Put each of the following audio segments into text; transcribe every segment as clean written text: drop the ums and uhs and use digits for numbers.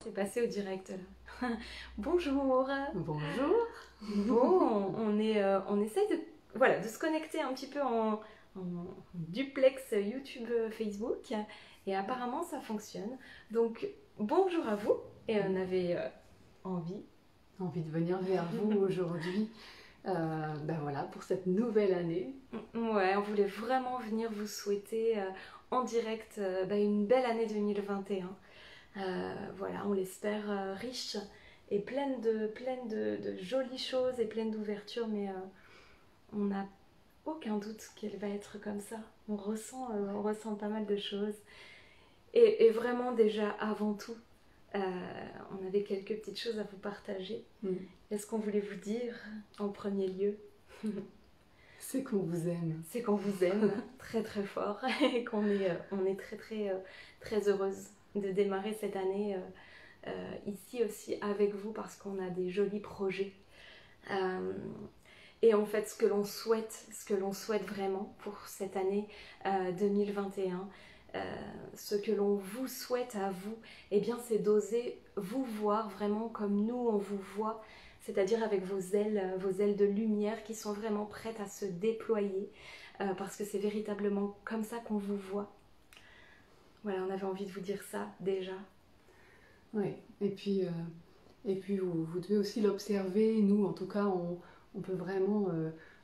C'est passé au direct là. Bonjour. Bonjour. Bon, on essaye de se connecter un petit peu en duplex YouTube Facebook et apparemment ça fonctionne. Donc bonjour à vous et on avait envie. Envie de venir vers vous aujourd'hui, voilà, pour cette nouvelle année. Ouais, on voulait vraiment venir vous souhaiter en direct une belle année 2021. Voilà, on l'espère riche et pleine de jolies choses et pleine d'ouverture, mais on n'a aucun doute qu'elle va être comme ça. On ressent pas mal de choses. Et vraiment déjà avant tout, on avait quelques petites choses à vous partager. Est-ce qu'on voulait vous dire en premier lieu? C'est qu'on vous aime. C'est qu'on vous aime très très fort et qu'on est très très très heureuse de démarrer cette année ici aussi avec vous parce qu'on a des jolis projets. Et en fait, ce que l'on souhaite vraiment pour cette année 2021, ce que l'on vous souhaite à vous, eh bien, c'est d'oser vous voir vraiment comme nous on vous voit, c'est-à-dire avec vos ailes de lumière qui sont vraiment prêtes à se déployer, parce que c'est véritablement comme ça qu'on vous voit. Voilà, on avait envie de vous dire ça déjà. Oui, et puis vous devez aussi l'observer. Nous, en tout cas, on peut vraiment,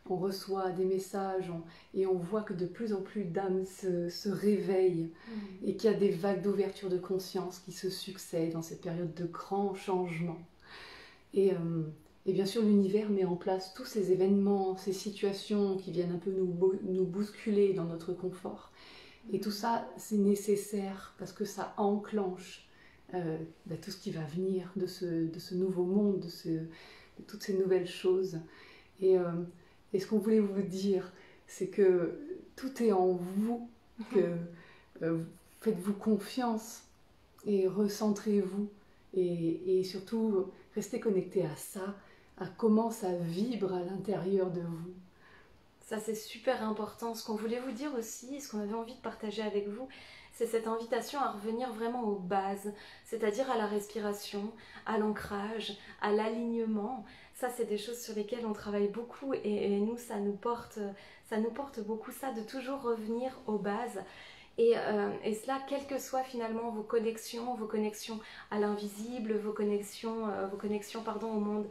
on reçoit des messages et on voit que de plus en plus d'âmes se réveillent et qu'il y a des vagues d'ouverture de conscience qui se succèdent dans cette période de grands changements. Et bien sûr, l'univers met en place tous ces événements, ces situations qui viennent un peu nous bousculer dans notre confort. Et tout ça, c'est nécessaire parce que ça enclenche tout ce qui va venir de ce nouveau monde, de toutes ces nouvelles choses. Et ce qu'on voulait vous dire, c'est que tout est en vous, que faites-vous confiance et recentrez-vous. Et surtout, restez connectés à ça, à comment ça vibre à l'intérieur de vous. Ça, c'est super important. Ce qu'on voulait vous dire aussi, ce qu'on avait envie de partager avec vous, c'est cette invitation à revenir vraiment aux bases, c'est-à-dire à la respiration, à l'ancrage, à l'alignement. Ça, c'est des choses sur lesquelles on travaille beaucoup et nous, ça nous porte beaucoup ça, de toujours revenir aux bases. Et cela, quelles que soient finalement vos connexions à l'invisible, vos connexions au monde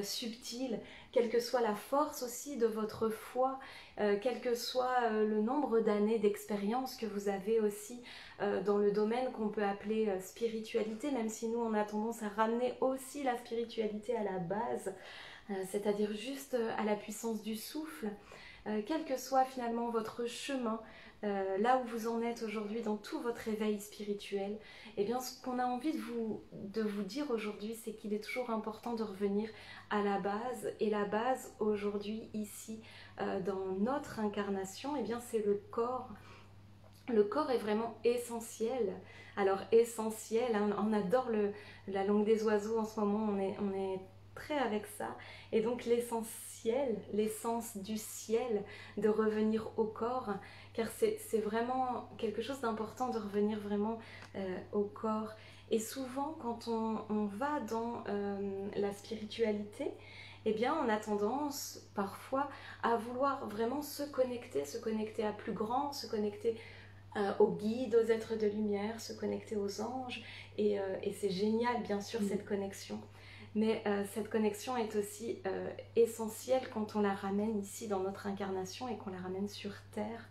subtil, quelle que soit la force aussi de votre foi, quel que soit le nombre d'années d'expérience que vous avez aussi dans le domaine qu'on peut appeler spiritualité, même si nous on a tendance à ramener aussi la spiritualité à la base, c'est-à-dire juste à la puissance du souffle. Quel que soit finalement votre chemin, là où vous en êtes aujourd'hui dans tout votre éveil spirituel, eh bien ce qu'on a envie de vous dire aujourd'hui, c'est qu'il est toujours important de revenir à la base. Et la base aujourd'hui, ici, dans notre incarnation, eh bien c'est le corps. Le corps est vraiment essentiel. Alors essentiel, hein, on adore la langue des oiseaux en ce moment, on est très avec ça. Et donc l'essentiel, l'essence du ciel, de revenir au corps, car c'est vraiment quelque chose d'important de revenir vraiment au corps. Et souvent quand on va dans la spiritualité, eh bien on a tendance parfois à vouloir vraiment se connecter à plus grand, se connecter aux guides, aux êtres de lumière, se connecter aux anges. Et c'est génial bien sûr cette connexion. Mais cette connexion est aussi essentielle quand on la ramène ici dans notre incarnation et qu'on la ramène sur Terre.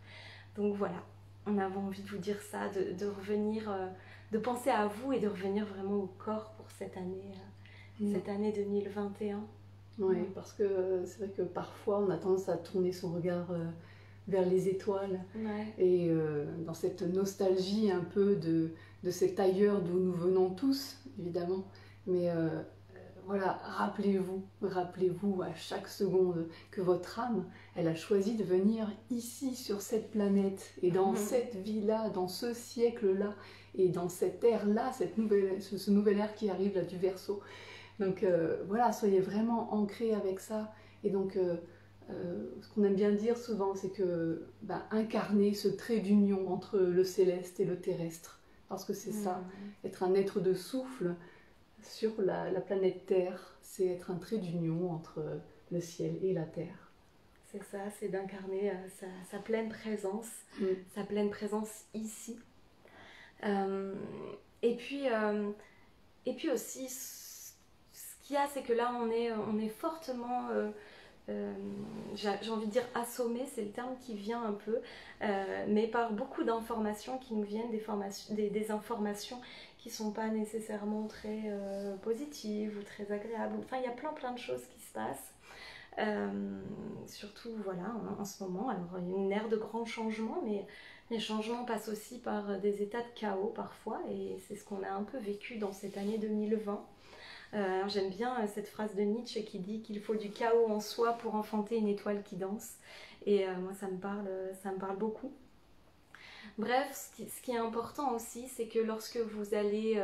Donc voilà, on avait envie de vous dire ça, de revenir, de penser à vous et de revenir vraiment au corps pour cette année 2021. Oui, parce que c'est vrai que parfois on a tendance à tourner son regard vers les étoiles. Ouais. Et dans cette nostalgie un peu de cet ailleurs d'où nous venons tous, évidemment. Mais voilà, rappelez-vous à chaque seconde que votre âme, elle a choisi de venir ici sur cette planète et dans cette vie-là, dans ce siècle-là et dans cette ère-là, ce nouvel ère qui arrive là du Verseau. Donc voilà, soyez vraiment ancrés avec ça. Et donc ce qu'on aime bien dire souvent, c'est que incarner ce trait d'union entre le céleste et le terrestre, parce que c'est ça, être un être de souffle, sur la planète Terre. C'est être un trait d'union entre le ciel et la Terre. C'est ça, c'est d'incarner sa pleine présence, sa pleine présence ici. Et puis aussi, ce qu'il y a, c'est que là, on est fortement, j'ai envie de dire assommé, c'est le terme qui vient un peu, mais par beaucoup d'informations qui nous viennent, des informations qui ne sont pas nécessairement très positives ou très agréables. Enfin, il y a plein de choses qui se passent. Surtout voilà en ce moment, alors il y a une ère de grands changements, mais les changements passent aussi par des états de chaos parfois, et c'est ce qu'on a un peu vécu dans cette année 2020. J'aime bien cette phrase de Nietzsche qui dit qu'il faut du chaos en soi pour enfanter une étoile qui danse, et moi ça me parle beaucoup. Bref, ce qui est important aussi, c'est que lorsque vous allez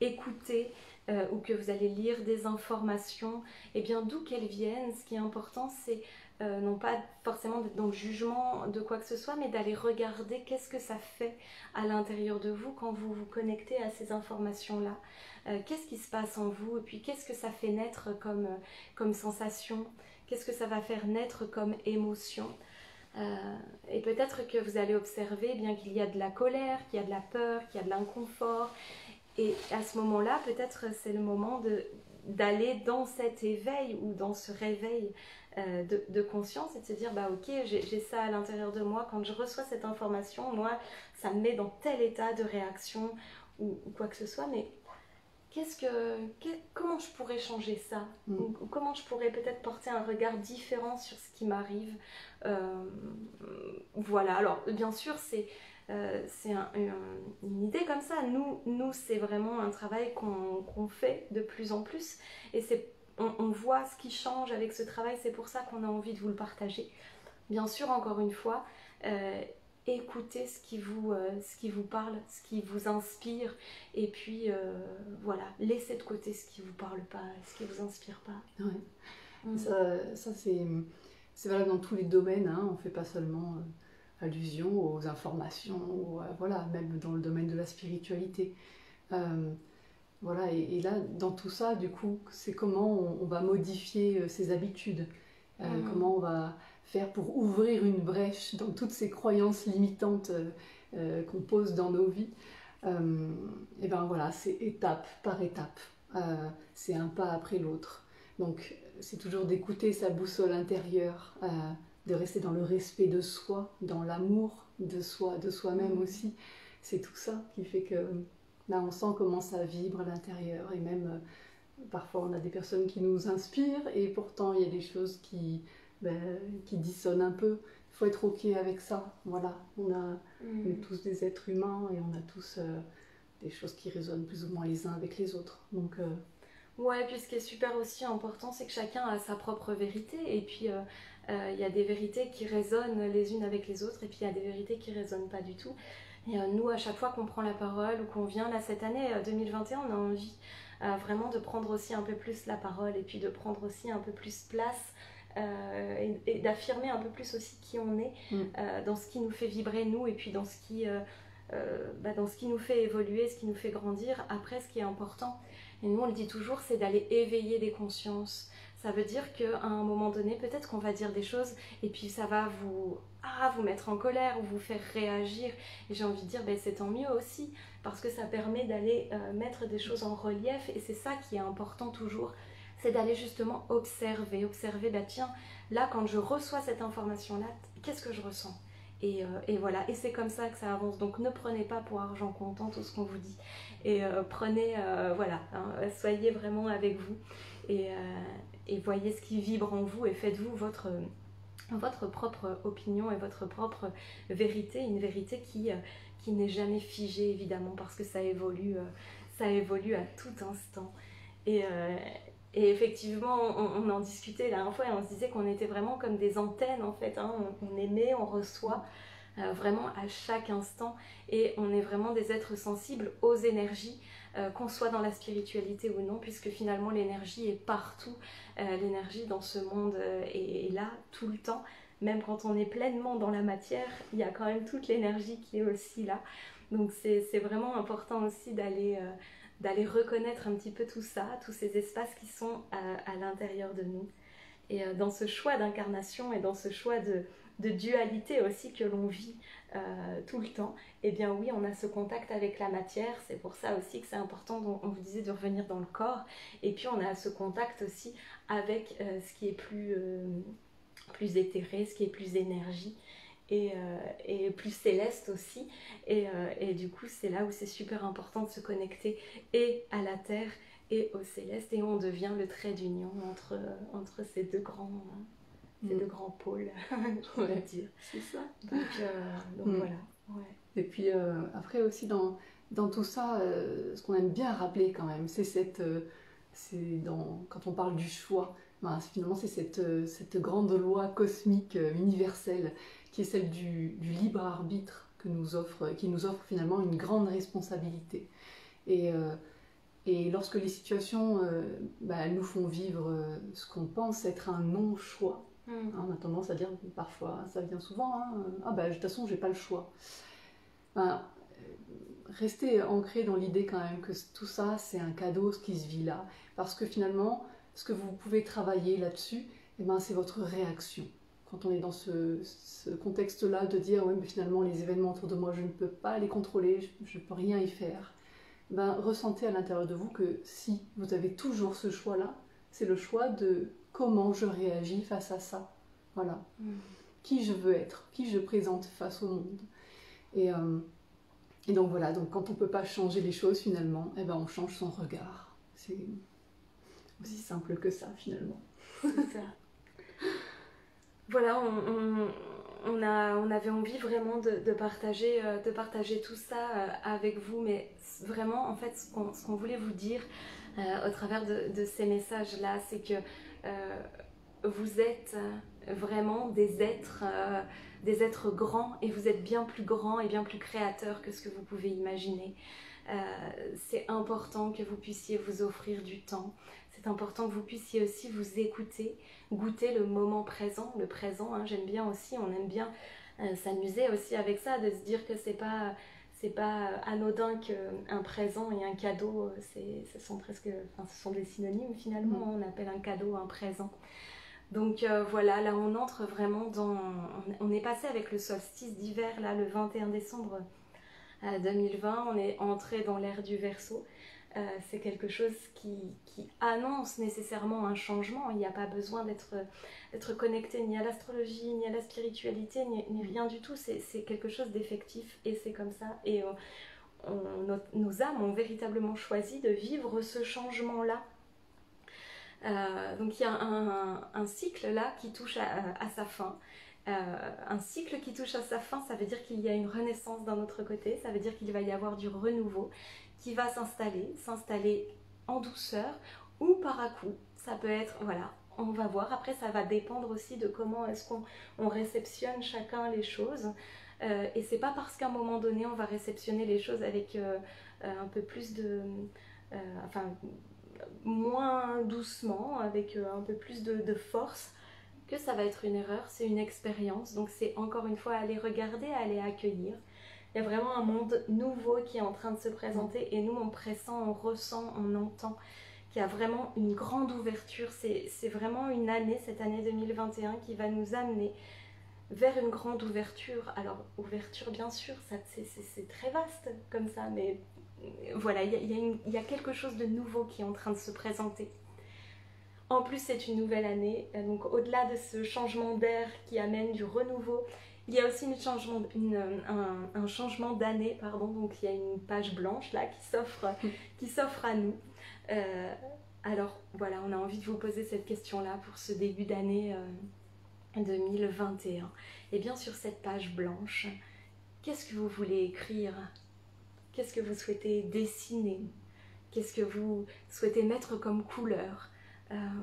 écouter ou que vous allez lire des informations, et bien d'où qu'elles viennent, ce qui est important, c'est non pas forcément d'être dans le jugement de quoi que ce soit, mais d'aller regarder qu'est-ce que ça fait à l'intérieur de vous quand vous vous connectez à ces informations-là. Qu'est-ce qui se passe en vous, et puis qu'est-ce que ça fait naître comme sensation, qu'est-ce que ça va faire naître comme émotion. Et peut-être que vous allez observer bien qu'il y a de la colère, qu'il y a de la peur, qu'il y a de l'inconfort. Et à ce moment-là, peut-être c'est le moment d'aller dans cet éveil ou dans ce réveil de conscience, et de se dire, bah ok, j'ai ça à l'intérieur de moi, quand je reçois cette information, moi, ça me met dans tel état de réaction ou quoi que ce soit, mais comment je pourrais changer ça, ou comment je pourrais peut-être porter un regard différent sur ce qui m'arrive. Voilà, alors bien sûr c'est une idée comme ça. Nous c'est vraiment un travail qu'on fait de plus en plus, et on voit ce qui change avec ce travail. C'est pour ça qu'on a envie de vous le partager. Bien sûr, encore une fois, écoutez ce qui vous parle, ce qui vous inspire, et puis voilà, laissez de côté ce qui vous parle pas, ce qui vous inspire pas. Ouais. Ça c'est valable dans tous les domaines, hein. On ne fait pas seulement allusion aux informations, ou, voilà, même dans le domaine de la spiritualité. Voilà, et là, dans tout ça, du coup, c'est comment on va modifier ses habitudes, comment on va faire pour ouvrir une brèche dans toutes ces croyances limitantes qu'on pose dans nos vies. Et ben voilà, c'est étape par étape, c'est un pas après l'autre. Donc c'est toujours d'écouter sa boussole intérieure, de rester dans le respect de soi, dans l'amour de soi, de soi-même aussi. C'est tout ça qui fait que là on sent comment ça vibre à l'intérieur, et même parfois on a des personnes qui nous inspirent, et pourtant il y a des choses qui dissonnent un peu. Il faut être ok avec ça. Voilà, on est tous des êtres humains, et on a tous des choses qui résonnent plus ou moins les uns avec les autres. Donc ouais, puis ce qui est super aussi important, c'est que chacun a sa propre vérité, et puis il y a des vérités qui résonnent les unes avec les autres, et puis il y a des vérités qui résonnent pas du tout. Et nous, à chaque fois qu'on prend la parole ou qu'on vient là cette année 2021, on a envie vraiment de prendre aussi un peu plus la parole, et puis de prendre aussi un peu plus place, et d'affirmer un peu plus aussi qui on est, dans ce qui nous fait vibrer nous, et puis dans ce qui nous fait évoluer, ce qui nous fait grandir. Après, ce qui est important, et nous on le dit toujours, c'est d'aller éveiller des consciences. Ça veut dire qu'à un moment donné, peut-être qu'on va dire des choses, et puis ça va vous mettre en colère ou vous faire réagir. Et j'ai envie de dire, c'est tant mieux aussi, parce que ça permet d'aller mettre des choses en relief, et c'est ça qui est important toujours. C'est d'aller justement observer, tiens, là quand je reçois cette information-là, qu'est-ce que je ressens ? Et voilà, et c'est comme ça que ça avance. Donc ne prenez pas pour argent comptant tout ce qu'on vous dit, et prenez, voilà, hein, soyez vraiment avec vous, et voyez ce qui vibre en vous, et faites-vous votre propre opinion et votre propre vérité, une vérité qui n'est jamais figée évidemment, parce que ça évolue à tout instant. Et effectivement, on en discutait la dernière fois, et on se disait qu'on était vraiment comme des antennes en fait, hein. On émet, on reçoit vraiment à chaque instant, et on est vraiment des êtres sensibles aux énergies, qu'on soit dans la spiritualité ou non, puisque finalement l'énergie est partout. L'énergie dans ce monde est là tout le temps, même quand on est pleinement dans la matière, il y a quand même toute l'énergie qui est aussi là. Donc c'est vraiment important aussi d'aller d'aller reconnaître un petit peu tout ça, tous ces espaces qui sont à l'intérieur de nous. Et dans ce choix d'incarnation et dans ce choix de dualité aussi que l'on vit tout le temps, eh bien oui, on a ce contact avec la matière, c'est pour ça aussi que c'est important, on vous disait, de revenir dans le corps, et puis on a ce contact aussi avec ce qui est plus éthéré, ce qui est plus énergie, et plus céleste aussi, et du coup c'est là où c'est super important de se connecter et à la terre et au céleste, et on devient le trait d'union entre ces deux grands pôles, je pourrais dire. C'est ça. Donc voilà. Ouais. Et puis après aussi dans tout ça, ce qu'on aime bien rappeler quand même, quand on parle du choix, finalement c'est cette grande loi cosmique universelle qui est celle du libre arbitre qui nous offre finalement une grande responsabilité. Et lorsque les situations nous font vivre ce qu'on pense être un non-choix, on a tendance à dire parfois, ça vient souvent, de toute façon j'ai pas le choix. Restez ancré dans l'idée quand même que tout ça c'est un cadeau, ce qui se vit là, parce que finalement ce que vous pouvez travailler là-dessus, c'est votre réaction. Quand on est dans ce contexte-là de dire oui, mais finalement les événements autour de moi je ne peux pas les contrôler, je ne peux rien y faire, ressentez à l'intérieur de vous que si vous avez toujours ce choix-là, c'est le choix de comment je réagis face à ça. Voilà. Qui je veux être, qui je présente face au monde. Et donc voilà, donc quand on ne peut pas changer les choses finalement, on change son regard. C'est aussi simple que ça finalement. C'est ça. Voilà, on avait envie vraiment de partager tout ça avec vous, mais vraiment en fait ce qu'on voulait vous dire au travers de ces messages-là, c'est que vous êtes vraiment des êtres grands, et vous êtes bien plus grands et bien plus créateurs que ce que vous pouvez imaginer. C'est important que vous puissiez vous offrir du temps, c'est important que vous puissiez aussi vous écouter, goûter le moment présent, le présent, j'aime bien aussi, on aime bien s'amuser aussi avec ça, de se dire que c'est pas anodin qu'un présent et un cadeau, ce sont des synonymes finalement, on appelle un cadeau un présent. Donc voilà, là on entre vraiment on est passé avec le solstice d'hiver, là le 21 décembre 2020, on est entré dans l'ère du Verseau. C'est quelque chose qui annonce nécessairement un changement. Il n'y a pas besoin d'être connecté ni à l'astrologie, ni à la spiritualité, ni rien du tout. C'est quelque chose d'effectif, et c'est comme ça. Et nos âmes ont véritablement choisi de vivre ce changement-là. Donc il y a un cycle là qui touche à sa fin. Un cycle qui touche à sa fin, ça veut dire qu'il y a une renaissance d'un autre côté, ça veut dire qu'il va y avoir du renouveau qui va s'installer en douceur ou par à-coup. Ça peut être, voilà, on va voir. Après, ça va dépendre aussi de comment est-ce qu'on réceptionne chacun les choses. Et c'est pas parce qu'à un moment donné, on va réceptionner les choses avec un peu plus moins doucement, avec un peu plus de force, que ça va être une erreur. C'est une expérience, donc c'est encore une fois aller regarder, aller accueillir. Il y a vraiment un monde nouveau qui est en train de se présenter, et nous on pressent, on ressent, on entend qu'il y a vraiment une grande ouverture. C'est vraiment une année, cette année 2021, qui va nous amener vers une grande ouverture. Alors ouverture bien sûr, c'est très vaste comme ça, mais voilà, il y a quelque chose de nouveau qui est en train de se présenter. En plus, c'est une nouvelle année, donc au-delà de ce changement d'air qui amène du renouveau, il y a aussi un changement d'année, donc il y a une page blanche là qui s'offre à nous. Alors voilà, on a envie de vous poser cette question-là pour ce début d'année 2021. Et bien sur cette page blanche, qu'est-ce que vous voulez écrire ? Qu'est-ce que vous souhaitez dessiner ? Qu'est-ce que vous souhaitez mettre comme couleur ?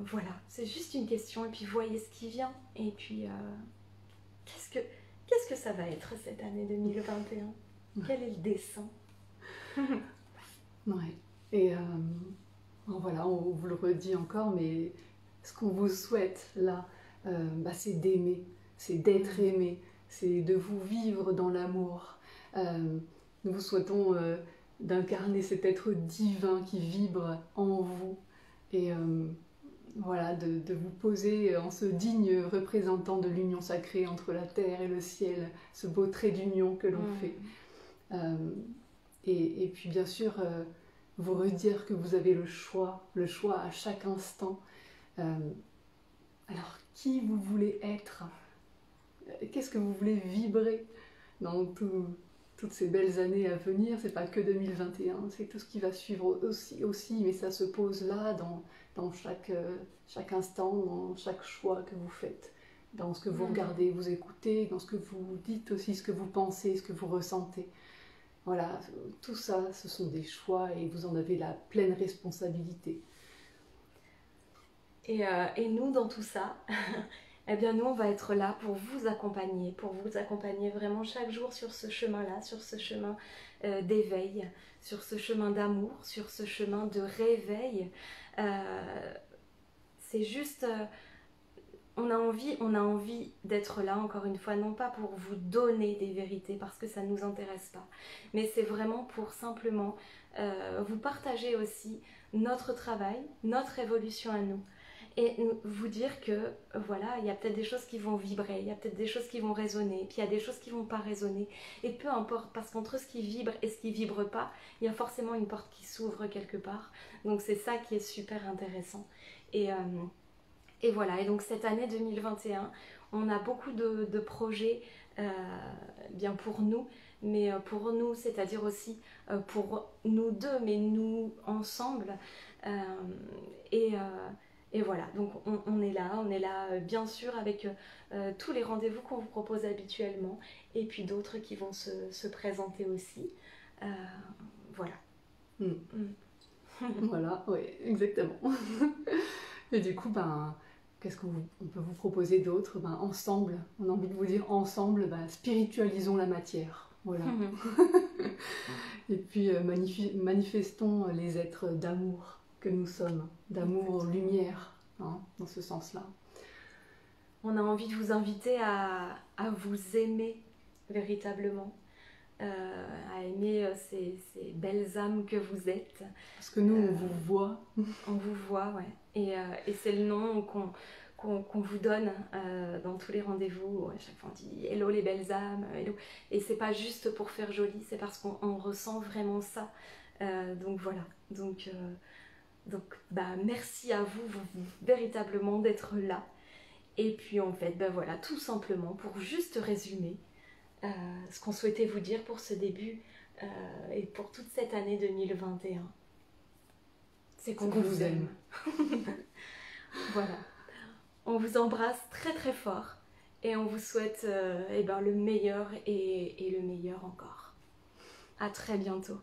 Voilà, c'est juste une question, et puis voyez ce qui vient. Et puis, qu'est-ce que ça va être cette année 2021 ? Quel est le dessin ? Ouais. Et voilà, on vous le redit encore, mais ce qu'on vous souhaite là, c'est d'aimer, c'est d'être aimé, c'est de vous vivre dans l'amour. Nous vous souhaitons d'incarner cet être divin qui vibre en vous. Et voilà, de vous poser en ce digne représentant de l'union sacrée entre la terre et le ciel, ce beau trait d'union que l'on fait. Et puis bien sûr, vous redire que vous avez le choix à chaque instant. Alors, qui vous voulez être? Qu'est-ce que vous voulez vibrer dans toutes ces belles années à venir? C'est pas que 2021, c'est tout ce qui va suivre aussi, mais ça se pose là, dans chaque instant, dans chaque choix que vous faites, dans ce que vous regardez, vous écoutez, dans ce que vous dites aussi, ce que vous pensez, ce que vous ressentez. Voilà, tout ça, ce sont des choix et vous en avez la pleine responsabilité. Et nous, dans tout ça, eh bien, nous, on va être là pour vous accompagner vraiment chaque jour sur ce chemin-là, sur ce chemin d'éveil, sur ce chemin d'amour, sur ce chemin de réveil. C'est juste... on a envie d'être là, encore une fois, non pas pour vous donner des vérités, parce que ça ne nous intéresse pas, mais c'est vraiment pour simplement vous partager aussi notre travail, notre évolution à nous. Et vous dire que, voilà, il y a peut-être des choses qui vont vibrer, il y a peut-être des choses qui vont résonner, puis il y a des choses qui ne vont pas résonner. Et peu importe, parce qu'entre ce qui vibre et ce qui ne vibre pas, il y a forcément une porte qui s'ouvre quelque part. Donc c'est ça qui est super intéressant. Et voilà, et donc cette année 2021, on a beaucoup de projets bien pour nous, mais pour nous, c'est-à-dire aussi pour nous deux, mais nous ensemble. Et voilà, donc on est là bien sûr avec tous les rendez-vous qu'on vous propose habituellement et puis d'autres qui vont se présenter aussi. Voilà. Voilà, oui, exactement. Et du coup, qu'est-ce qu'on peut vous proposer d'autre? Ensemble, on a envie de vous dire ensemble, spiritualisons la matière. Voilà. Et puis manifestons les êtres d'amour que nous sommes, d'amour, lumière, hein, dans ce sens-là. On a envie de vous inviter à vous aimer véritablement, à aimer ces belles âmes que vous êtes. Parce que nous, on vous voit. On vous voit, ouais. Et c'est le nom qu'on vous donne dans tous les rendez-vous. À chaque fois, on dit « Hello les belles âmes », hello. Et c'est pas juste pour faire joli, c'est parce qu'on ressent vraiment ça. Donc voilà. Donc merci à vous véritablement d'être là. Et puis en fait, voilà, tout simplement pour juste résumer ce qu'on souhaitait vous dire pour ce début et pour toute cette année 2021. C'est qu'on vous aime. Voilà. On vous embrasse très très fort et on vous souhaite le meilleur et le meilleur encore. À très bientôt.